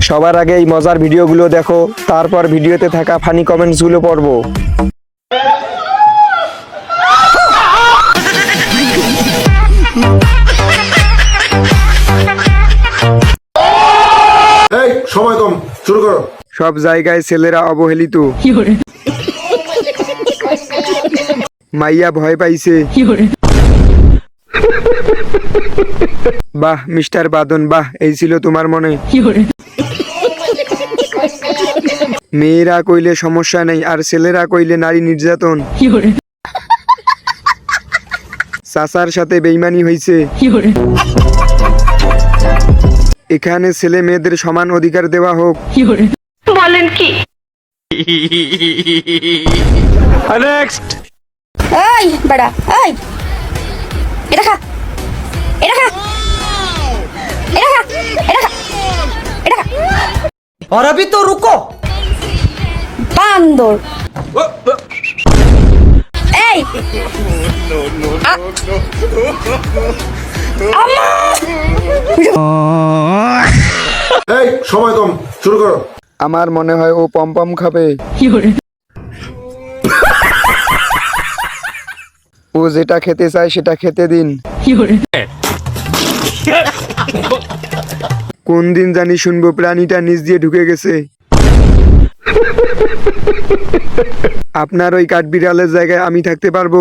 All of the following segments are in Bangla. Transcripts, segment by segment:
সবার আগে এই মজার ভিডিওগুলো দেখো, তারপর ভিডিওতে থাকা ফানি কমেন্টসগুলো পড়বো। এই সময় কম, শুরু করো। সব জায়গায় ছেলেরা অবহেলিত। মাইয়া ভয় পাইছে। বাহ মিস্টার বাদন, বাহ, এই ছিল তোমার মনে। মেয়েরা কইলে সমস্যা নেই, আর ছেলেরা কইলে নারী নির্যাতন। চাচার সাথে বেইমানি হইছে। এখানে ছেলে মেয়েদের সমান অধিকার দেওয়া হোক। বলেন কি? নেক্সট। এই বড়া, এই এটা খা, এটা খা, এটা খা, এটা খা, এটা খা। और अभी तो रुको। বান্দর এই এই সময় কম, শুরু করো। আমার মনে হয় ও পমপম খাবে। ও যেটা খেতে চায় সেটা খেতে দিন। কোন দিন জানি শুনবো প্রাণীটা নিচ দিয়ে ঢুকে গেছে। আপনার ওই কাঠবিড়ালের জায়গায় আমি থাকতে পারবো।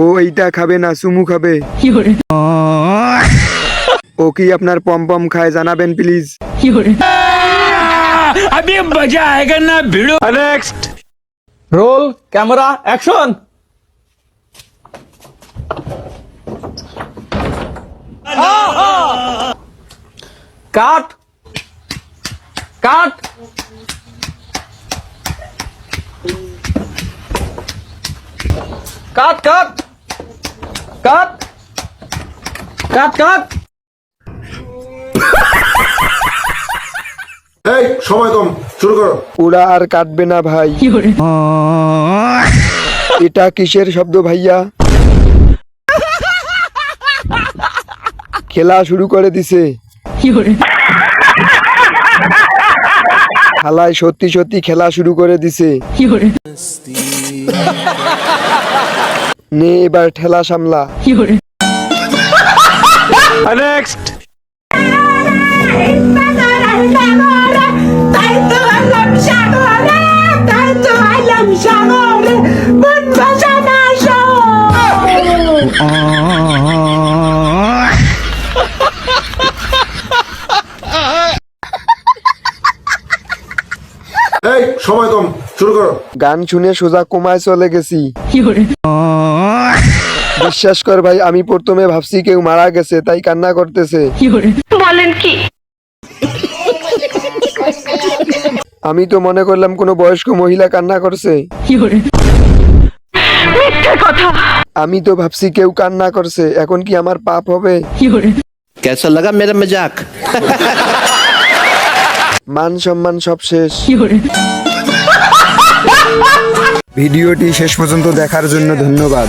ও এইটা খাবে না, চুমু খাবে। ও কি আপনার পমপম খায় জানাবেন প্লিজ। अभी मजा आएगा ना भिड़ो। नेक्स्ट। Roll camera action. काट काट काट काट काट काट काट। এই সময় কম, শুরু করো। ওরা আর কাটবে না ভাই। এটা কিসের শব্দ ভাইয়া? খেলা শুরু করে দিছে। খালায় সত্যি সত্যি খেলা শুরু করে দিছে। নে এবার ঠেলা সামলা। नेक्स्ट। এই সময় কম, শুরু করো। গান শুনে সোজা কোমায় চলে গেছি। বিশ্বাস কর ভাই, আমি প্রথমে ভাবছি কেউ মারা গেছে, তাই কান্না করতেছে। বলেন কি? আমি তো মনে করলাম কোনো বয়স্ক মহিলা কান্না করছে। মিথ্যে কথা। আমি তো ভাবছি কেউ কান্না করছে, এখন কি আমার পাপ হবে? कैसा लगा मेरा मजाक? মান সম্মান সব শেষ। ভিডিওটি শেষ পর্যন্ত দেখার জন্য ধন্যবাদ।